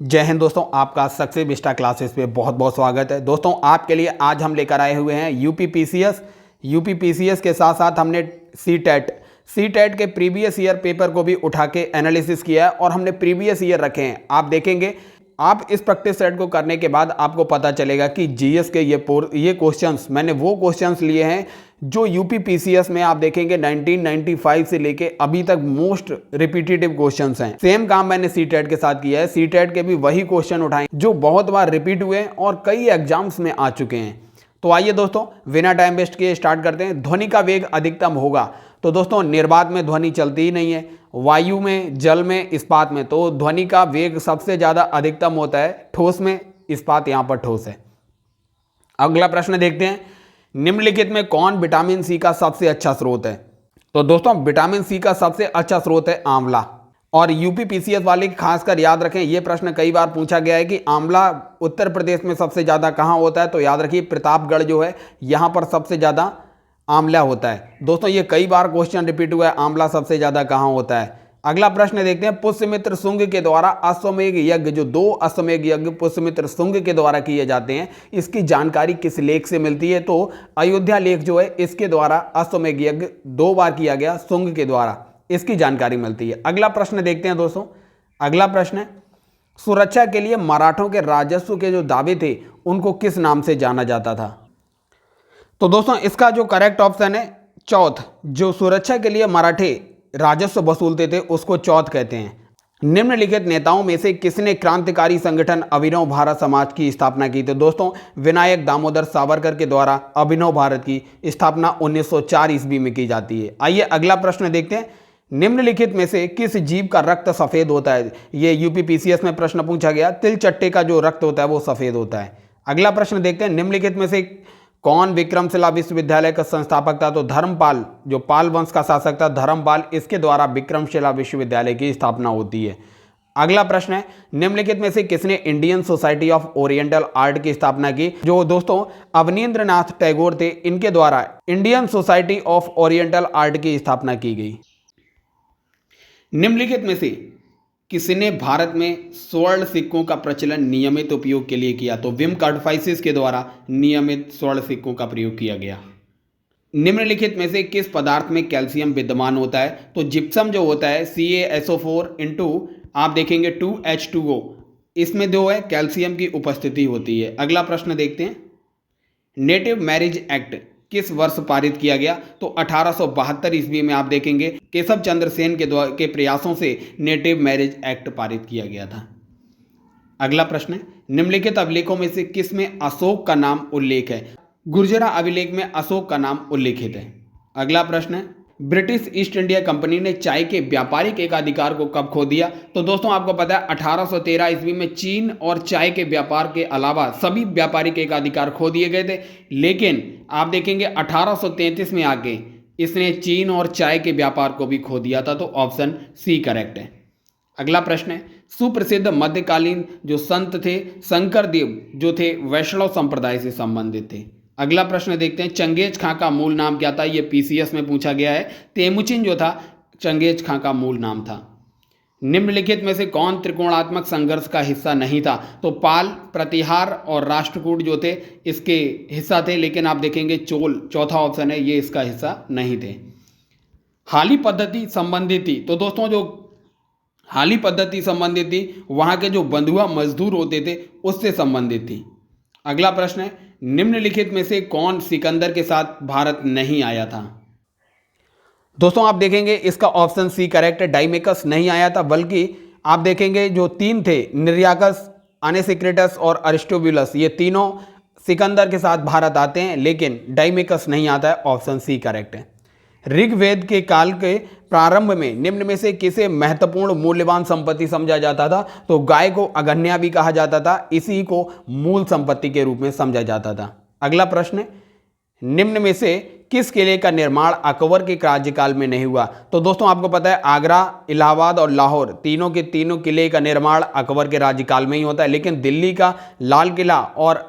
जय हिंद दोस्तों, आपका सक्सेस विस्टा क्लासेस पे बहुत बहुत स्वागत है। दोस्तों आपके लिए आज हम लेकर आए हुए हैं यूपी पीसीएस के साथ साथ हमने सी टेट के प्रीवियस ईयर पेपर को भी उठा के एनालिसिस किया है और हमने प्रीवियस ईयर रखे हैं। आप देखेंगे, आप इस प्रैक्टिस सेट को करने के बाद आपको पता चलेगा कि जीएस के ये क्वेश्चंस मैंने वो क्वेश्चंस लिए हैं जो यूपी पीसीएस में आप देखेंगे 1995 से लेके अभी तक मोस्ट रिपीटेटिव क्वेश्चंस हैं। सेम काम मैंने सी-टेट के साथ किया है। सी-टेट के भी वही क्वेश्चन उठाए जो बहुत बार रिपीट हुए हैं और कई एग्जाम्स में आ चुके हैं। तो आइए दोस्तों, बिना टाइम वेस्ट किए स्टार्ट करते हैं। ध्वनि का वेग अधिकतम होगा। तो दोस्तों निर्बाध में ध्वनि चलती ही नहीं है, वायु में, जल में, इस्पात में। तो ध्वनि का वेग सबसे ज़्यादा अधिकतम होता है ठोस में, इस्पात यहाँ पर ठोस है। अगला प्रश्न देखते हैं, निम्नलिखित में कौन विटामिन सी का सबसे अच्छा स्रोत है? तो दोस्तों विटामिन सी का सबसे अच्छा स्रोत है आंवला। और यूपी पीसीएस वाले खासकर याद रखें, यह प्रश्न कई बार पूछा गया है कि आंवला उत्तर प्रदेश में सबसे ज़्यादा कहाँ होता है? तो याद रखिए प्रतापगढ़ जो है यहाँ पर सबसे ज़्यादा आंवला होता है। दोस्तों ये कई बार क्वेश्चन रिपीट हुआ है, आंवला सबसे ज़्यादा कहाँ होता है। अगला प्रश्न देखते हैं, पुष्यमित्र शुंग के द्वारा अश्वमेध यज्ञ, जो 2 अश्वमेध यज्ञ पुष्यमित्र शुंग के द्वारा किए जाते हैं, इसकी जानकारी किस लेख से मिलती है? तो अयोध्या लेख जो है इसके द्वारा अश्वमेध यज्ञ 2 बार किया गया शुंग के द्वारा, इसकी जानकारी मिलती है। अगला प्रश्न देखते हैं दोस्तों। अगला प्रश्न है, सुरक्षा के लिए मराठों के राजस्व के जो दावे थे उनको किस नाम से जाना जाता था? तो दोस्तों इसका जो करेक्ट ऑप्शन है चौथ। जो सुरक्षा के लिए मराठे राजस्व वसूलते थे उसको चौथ कहते हैं। निम्नलिखित नेताओं में से किसने क्रांतिकारी संगठन अभिनव भारत समाज की स्थापना की? तो दोस्तों विनायक दामोदर सावरकर के द्वारा अभिनव भारत की स्थापना 1904 ईस्वी में की जाती है। आइए अगला प्रश्न देखते हैं, निम्नलिखित में से किस जीव का रक्त सफेद होता है? ये यूपी पीसीएस में प्रश्न पूछा गया। तिलचट्टे का जो रक्त होता है वो सफेद होता है। अगला प्रश्न देखते हैं, निम्नलिखित में से कौन विक्रमशिला विश्वविद्यालय का संस्थापक था? तो धर्मपाल, जो पाल वंश का शासक था धर्मपाल, इसके द्वारा विक्रमशिला विश्वविद्यालय की स्थापना होती है। अगला प्रश्न है, निम्नलिखित में से किसने Indian society of oriental art की स्थापना की? जो दोस्तों अवनींद्रनाथ टैगोर थे, इनके द्वारा Indian society of oriental art की स्थापना की गई। निम्नलिखित में से किसने भारत में स्वर्ण सिक्कों का प्रचलन नियमित उपयोग के लिए किया? तो विम कार्डफाइसिस के द्वारा नियमित स्वर्ण सिक्कों का प्रयोग किया गया। निम्नलिखित में से किस पदार्थ में कैल्शियम विद्यमान होता है? तो जिप्सम जो होता है CaSO4 इंटू आप देखेंगे 2H2O, इसमें जो है कैल्शियम की उपस्थिति होती है। अगला प्रश्न देखते हैं, नेटिव मैरिज एक्ट किस वर्ष पारित किया गया? तो 1872 ईस्वी में आप देखेंगे केशव चंद्र सेन के प्रयासों से नेटिव मैरिज एक्ट पारित किया गया था। अगला प्रश्न है, निम्नलिखित अभिलेखों में से किस में अशोक का नाम उल्लेख है? गुर्जरा अभिलेख में अशोक का नाम उल्लेखित है। अगला प्रश्न है, ब्रिटिश ईस्ट इंडिया कंपनी ने चाय के व्यापारिक एकाधिकार को कब खो दिया? तो दोस्तों आपको पता है 1813 ईस्वी में चीन और चाय के व्यापार के अलावा सभी व्यापारिक एकाधिकार खो दिए गए थे। लेकिन आप देखेंगे 1833 में आके इसने चीन और चाय के व्यापार को भी खो दिया था। तो ऑप्शन सी करेक्ट है। अगला प्रश्न है, सुप्रसिद्ध मध्यकालीन जो संत थे शंकरदेव, जो थे वैष्णव संप्रदाय से संबंधित थे। अगला प्रश्न देखते हैं, चंगेज खां का मूल नाम क्या था? ये पीसीएस में पूछा गया है। तेमुचिन जो था चंगेज खां का मूल नाम था। निम्नलिखित में से कौन त्रिकोणात्मक संघर्ष का हिस्सा नहीं था? तो पाल, प्रतिहार और राष्ट्रकूट जो थे इसके हिस्सा थे, लेकिन आप देखेंगे चोल, चौथा ऑप्शन है, ये इसका हिस्सा नहीं थे। हाली पद्धति संबंधित थी। तो दोस्तों जो हाली पद्धति संबंधित थी वहाँ के जो बंधुआ मजदूर होते थे उससे संबंधित थी। अगला प्रश्न है, निम्नलिखित में से कौन सिकंदर के साथ भारत नहीं आया था? दोस्तों आप देखेंगे इसका ऑप्शन सी करेक्ट है। डाइमेकस नहीं आया था, बल्कि आप देखेंगे जो 3 थे, निर्याकस, अनेसिक्रेटस और अरिस्टोबुलस, ये तीनों सिकंदर के साथ भारत आते हैं, लेकिन डाइमेकस नहीं आता है। ऑप्शन सी करेक्ट है। ऋग्वेद के काल के प्रारंभ में निम्न में से किसे महत्वपूर्ण मूल्यवान संपत्ति समझा जाता था? तो गाय को अगन्या भी कहा जाता था, इसी को मूल संपत्ति के रूप में समझा जाता था। अगला प्रश्न, निम्न में से किस किले का निर्माण अकबर के राज्यकाल में नहीं हुआ? तो दोस्तों आपको पता है आगरा, इलाहाबाद और लाहौर, तीनों के तीनों किले का निर्माण अकबर के राज्यकाल में ही होता है, लेकिन दिल्ली का लाल किला और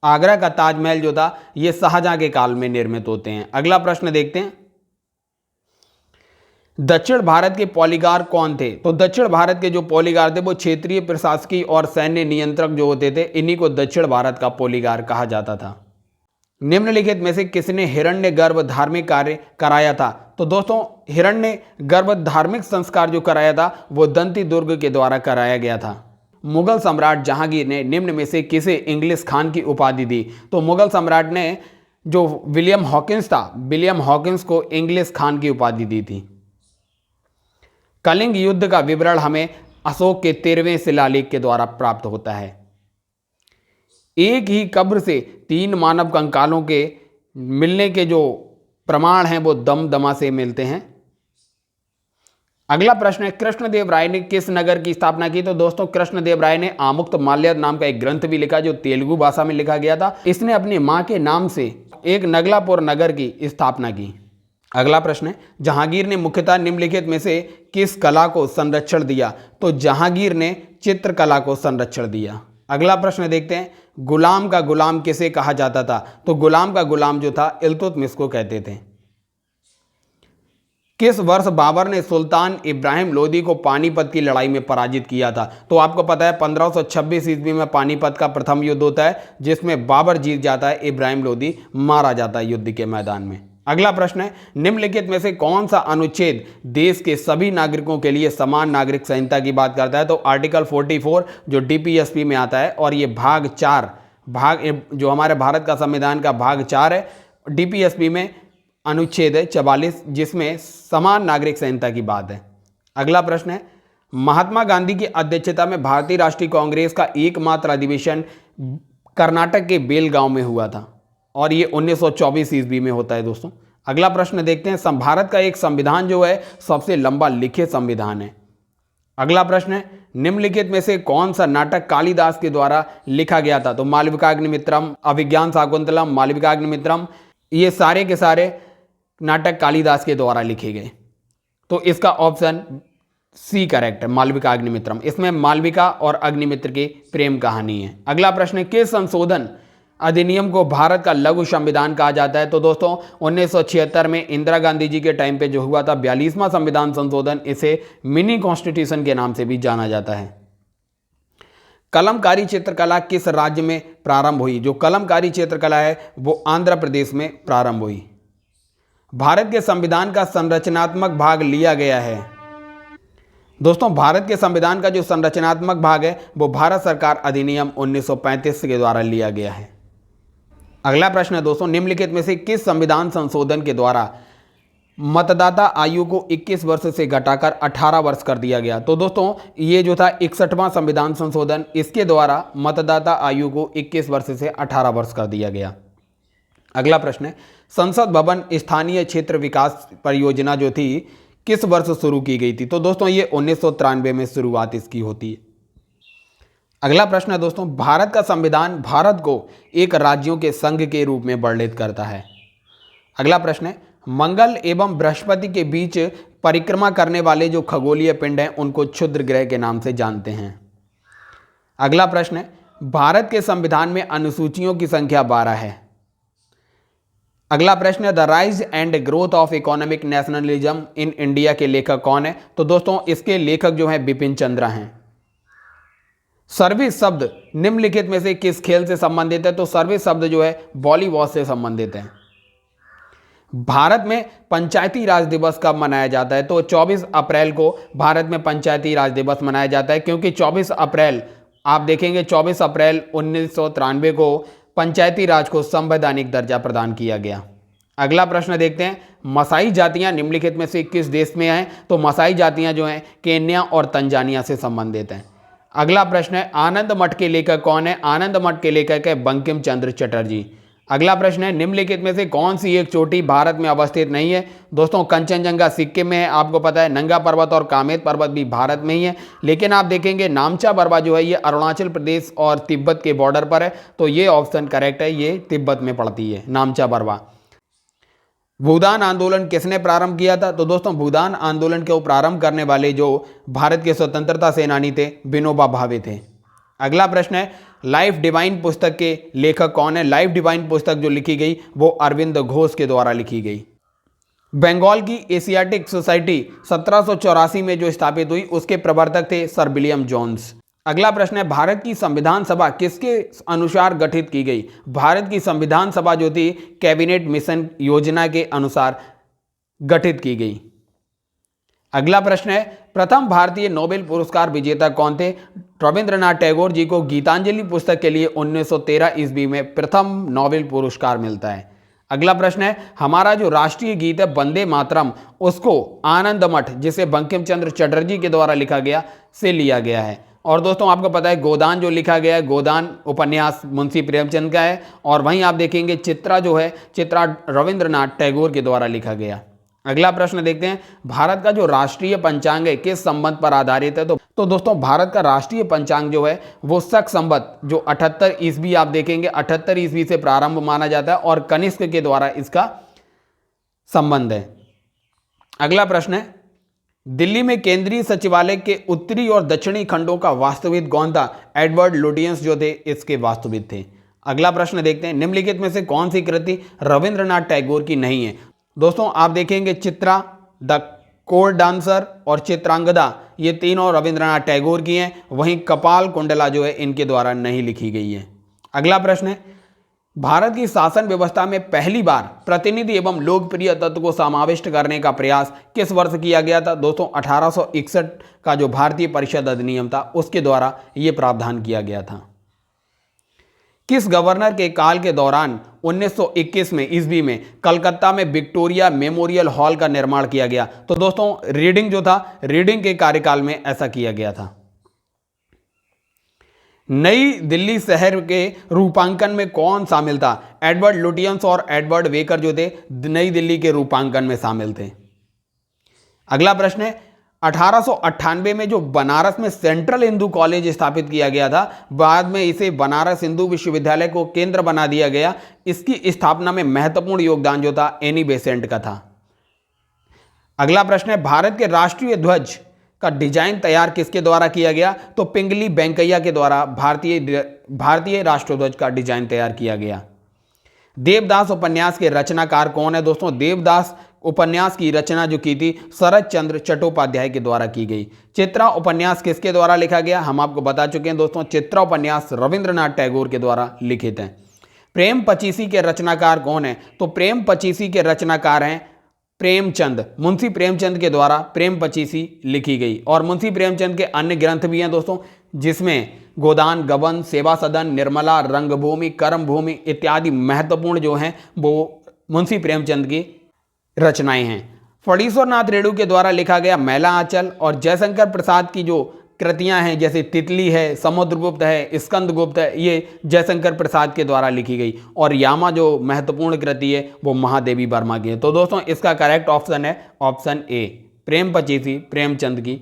आगरा का ताजमहल जो था ये शाहजहां के काल में निर्मित होते हैं। अगला प्रश्न देखते हैं, दक्षिण भारत के पॉलीगार कौन थे? तो दक्षिण भारत के जो पॉलीगार थे वो क्षेत्रीय प्रशासकीय और सैन्य नियंत्रक जो होते थे, इन्हीं को दक्षिण भारत का पॉलीगार कहा जाता था। निम्नलिखित में से किसने हिरण्यगर्भ धार्मिक कार्य कराया था? तो दोस्तों हिरण्यगर्भ धार्मिक संस्कार जो कराया था वो दंती दुर्ग के द्वारा कराया गया था। मुगल सम्राट जहांगीर ने निम्न में से किसे इंग्लिश खान की उपाधि दी? तो मुगल सम्राट ने जो विलियम हॉकिंस था, विलियम हॉकिंस को इंग्लिश खान की उपाधि दी थी। कलिंग युद्ध का विवरण हमें अशोक के 13वें शिलालेख के द्वारा प्राप्त होता है। एक ही कब्र से 3 मानव कंकालों के मिलने के जो प्रमाण हैं वो दमदमा से मिलते हैं। अगला प्रश्न है, कृष्णदेव राय ने किस नगर की स्थापना की? तो दोस्तों कृष्णदेव राय ने आमुक्त माल्यद नाम का एक ग्रंथ भी लिखा जो तेलुगु भाषा में लिखा गया था। इसने अपनी मां के नाम से एक नगलापुर नगर की स्थापना की। अगला प्रश्न है, जहांगीर ने मुख्यतः निम्नलिखित में से किस कला को संरक्षण दिया? तो जहांगीर ने चित्रकला को संरक्षण दिया। अगला प्रश्न देखते हैं, गुलाम का गुलाम किसे कहा जाता था? तो गुलाम का गुलाम जो था इल्तुतमिश को कहते थे। किस वर्ष बाबर ने सुल्तान इब्राहिम लोदी को पानीपत की लड़ाई में पराजित किया था? तो आपको पता है 1526 ईस्वी में पानीपत का प्रथम युद्ध होता है जिसमें बाबर जीत जाता है, इब्राहिम लोदी मारा जाता है युद्ध के मैदान में। अगला प्रश्न है, निम्नलिखित में से कौन सा अनुच्छेद देश के सभी नागरिकों के लिए समान नागरिक संहिता की बात करता है? तो आर्टिकल 44 जो डीपीएसपी में आता है और ये भाग 4 जो हमारे भारत का संविधान का भाग 4 है, डीपीएसपी में अनुच्छेद है 44 जिसमें समान नागरिक संहिता की बात है। अगला प्रश्न है, महात्मा गांधी की अध्यक्षता में भारतीय राष्ट्रीय कांग्रेस का एकमात्र अधिवेशन कर्नाटक के बेलगांव में हुआ था और ये 1924 ईस्वी में होता है दोस्तों। अगला प्रश्न देखते हैं, भारत का एक संविधान जो है सबसे लंबा लिखित संविधान है। अगला प्रश्न है, निम्नलिखित में से कौन सा नाटक कालिदास के द्वारा लिखा गया था? तो मालविकाग्निमित्रम, अभिज्ञान शाकुंतलम, मालविकाग्निमित्रम, ये सारे के सारे नाटक कालिदास के द्वारा लिखे गए। तो इसका ऑप्शन सी करेक्ट है, मालविकाग्निमित्रम। इसमें मालविका और अग्निमित्र की प्रेम कहानी है। अगला प्रश्न है, किस संशोधन अधिनियम को भारत का लघु संविधान कहा जाता है? तो दोस्तों 1976 में इंदिरा गांधी जी के टाइम पे जो हुआ था 42वां संविधान संशोधन, इसे मिनी कॉन्स्टिट्यूशन के नाम से भी जाना जाता है। कलमकारी चित्रकला किस राज्य में प्रारंभ हुई? जो कलमकारी चित्रकला है वो आंध्र प्रदेश में प्रारंभ हुई। भारत के संविधान का संरचनात्मक भाग लिया गया है। दोस्तों भारत के संविधान का जो संरचनात्मक भाग है वो भारत सरकार अधिनियम 1935 के द्वारा लिया गया है। अगला प्रश्न है दोस्तों, निम्नलिखित में से किस संविधान संशोधन के द्वारा मतदाता आयु को 21 वर्ष से घटाकर 18 वर्ष कर दिया गया? तो दोस्तों ये जो था 61वां संविधान संशोधन, इसके द्वारा मतदाता आयु को 21 वर्ष से 18 वर्ष कर दिया गया। अगला प्रश्न है, संसद भवन स्थानीय क्षेत्र विकास परियोजना जो थी किस वर्ष शुरू की गई थी? तो दोस्तों ये 1993 में शुरुआत इसकी होती है। अगला प्रश्न है दोस्तों, भारत का संविधान भारत को एक राज्यों के संघ के रूप में वर्णित करता है। अगला प्रश्न है, मंगल एवं बृहस्पति के बीच परिक्रमा करने वाले जो खगोलीय पिंड हैं उनको क्षुद्र ग्रह के नाम से जानते हैं। अगला प्रश्न है, भारत के संविधान में अनुसूचियों की संख्या 12 है। अगला प्रश्न है, the rise and growth of economic nationalism in India के लेखक कौन है? तो दोस्तों इसके लेखक जो हैं बिपिन चंद्रा हैं। सर्विस शब्द निम्नलिखित में से किस खेल से संबंधित है? तो सर्विस शब्द जो है वॉलीबॉल से संबंधित है। भारत में पंचायती राज दिवस कब मनाया जाता है? तो 24 अप्रैल को भारत में पंचायती राज दिवस मनाया जाता है, क्योंकि 24 अप्रैल आप देखेंगे 24 अप्रैल 1993 को पंचायती राज को संवैधानिक दर्जा प्रदान किया गया। अगला प्रश्न देखते हैं, मसाई जातियां निम्नलिखित में से किस देश में हैं? तो मसाई जातियां जो हैं केन्या और तंजानिया से संबंधित हैं। अगला प्रश्न है, आनंद मठ के लेखक कौन है? आनंद मठ के लेखक है बंकिम चंद्र चटर्जी। अगला प्रश्न है, निम्नलिखित में से कौन सी एक चोटी भारत में अवस्थित नहीं है? दोस्तों कंचनजंगा सिक्किम में है, आपको पता है नंगा पर्वत और कामेत पर्वत भी भारत में ही है, लेकिन आप देखेंगे नामचा बरवा जो है ये अरुणाचल प्रदेश और तिब्बत के बॉर्डर पर है, तो ये ऑप्शन करेक्ट है, ये तिब्बत में पड़ती है नामचा बरवा। भूदान आंदोलन किसने प्रारंभ किया था? तो दोस्तों भूदान आंदोलन को प्रारंभ करने वाले जो भारत के स्वतंत्रता सेनानी थे विनोबा भावे थे। अगला प्रश्न है, लाइफ डिवाइन पुस्तक के लेखक कौन है? लाइफ डिवाइन पुस्तक जो लिखी गई वो अरविंद घोष के द्वारा लिखी गई। बंगाल की एशियाटिक सोसाइटी 1784 में जो स्थापित हुई उसके प्रवर्तक थे सर विलियम जोन्स। अगला प्रश्न है, भारत की संविधान सभा किसके अनुसार गठित की गई? भारत की संविधान सभा जो थी कैबिनेट मिशन योजना के अनुसार गठित की गई। अगला प्रश्न है, प्रथम भारतीय नोबेल पुरस्कार विजेता कौन थे? रविंद्रनाथ टैगोर जी को गीतांजलि पुस्तक के लिए 1913 ईस्वी में प्रथम नोबेल पुरस्कार मिलता है। अगला प्रश्न है, हमारा जो राष्ट्रीय गीत है वंदे मातरम, उसको आनंद मठ, जिसे बंकिम चंद्र चटर्जी के द्वारा लिखा गया, से लिया गया है। और दोस्तों आपको पता है गोदान जो लिखा गया है, गोदान उपन्यास मुंशी प्रेमचंद का है। और वहीं आप देखेंगे चित्रा जो है, चित्रा रविंद्रनाथ टैगोर के द्वारा लिखा गया। अगला प्रश्न देखते हैं, भारत का जो राष्ट्रीय पंचांग है किस संबंध पर आधारित है? तो दोस्तों भारत का राष्ट्रीय पंचांग जो है वो शक संवत जो 78 ईस्वी आप देखेंगे 78 ईस्वी से प्रारंभ माना जाता है और कनिष्क के द्वारा इसका संबंध है। अगला प्रश्न है, दिल्ली में केंद्रीय सचिवालय के उत्तरी और दक्षिणी खंडों का वास्तुविद कौन था? एडवर्ड लुटियंस जो थे इसके वास्तुविद थे। अगला प्रश्न देखते हैं, निम्नलिखित में से कौन सी कृति रविंद्रनाथ टैगोर की नहीं है? दोस्तों आप देखेंगे चित्रा, द कोर्ट डांसर और चित्रांगदा, ये तीनों रविंद्रनाथ टैगोर की हैं। वहीं कपाल कुंडला जो है इनके द्वारा नहीं लिखी गई है। अगला प्रश्न है, भारत की शासन व्यवस्था में पहली बार प्रतिनिधि एवं लोकप्रिय तत्व को समाविष्ट करने का प्रयास किस वर्ष किया गया था? दोस्तों 1861 का जो भारतीय परिषद अधिनियम था उसके द्वारा यह प्रावधान किया गया था। किस गवर्नर के काल के दौरान 1921 में ईस्वी में कलकत्ता में विक्टोरिया मेमोरियल हॉल का निर्माण किया गया? तो दोस्तों रीडिंग जो था, रीडिंग के कार्यकाल में ऐसा किया गया था। नई दिल्ली शहर के रूपांकन में कौन शामिल था? एडवर्ड लुटियंस और एडवर्ड वेकर जो थे नई दिल्ली के रूपांकन में शामिल थे। अगला प्रश्न है, 1898 में जो बनारस में सेंट्रल हिंदू कॉलेज स्थापित किया गया था, बाद में इसे बनारस हिंदू विश्वविद्यालय को केंद्र बना दिया गया। इसकी स्थापना में महत्वपूर्ण योगदान जो था एनी बेसेंट का था। अगला प्रश्न है, भारत के राष्ट्रीय ध्वज का डिजाइन तैयार किसके द्वारा किया गया? तो पिंगली वेंकैया के द्वारा भारतीय राष्ट्रध्वज का डिजाइन तैयार किया गया। देवदास उपन्यास के रचनाकार कौन है? दोस्तों देवदास उपन्यास की रचना जो की थी शरद चंद्र चट्टोपाध्याय के द्वारा की गई। चित्रा उपन्यास किसके द्वारा लिखा गया? हम आपको बता चुके हैं दोस्तों, चित्रा उपन्यास रविंद्रनाथ टैगोर के द्वारा लिखित है। प्रेम पचीसी के रचनाकार कौन है? तो प्रेम पचीसी के रचनाकार हैं प्रेमचंद, मुंशी प्रेमचंद के द्वारा प्रेम पचीसी लिखी गई। और मुंशी प्रेमचंद के अन्य ग्रंथ भी हैं दोस्तों, जिसमें गोदान, गबन, सेवा सदन, निर्मला, रंगभूमि, कर्मभूमि इत्यादि महत्वपूर्ण जो हैं वो मुंशी प्रेमचंद की रचनाएं हैं। फणीश्वर नाथ रेणु के द्वारा लिखा गया मैला आंचल और जयशंकर प्रसाद की जो कृतियां हैं जैसे तितली है, समुद्रगुप्त है, स्कंदगुप्त है, ये जयशंकर प्रसाद के द्वारा लिखी गई। और यामा जो महत्वपूर्ण कृति है वो महादेवी वर्मा की है। तो दोस्तों इसका करेक्ट ऑप्शन है ऑप्शन ए, प्रेम पचीसी प्रेमचंद की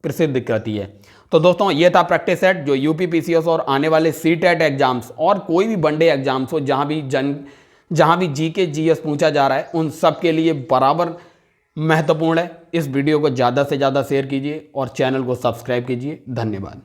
प्रसिद्ध कृति है। तो दोस्तों ये था प्रैक्टिस सेट जो यूपी पीसीएस और आने वाले सीटेट एग्जाम्स और कोई भी वनडे एग्जाम्स हो जहां भी जीके जीएस पूछा जा रहा है उन सब के लिए बराबर महत्वपूर्ण है। इस वीडियो को ज़्यादा से ज़्यादा शेयर कीजिए और चैनल को सब्सक्राइब कीजिए। धन्यवाद।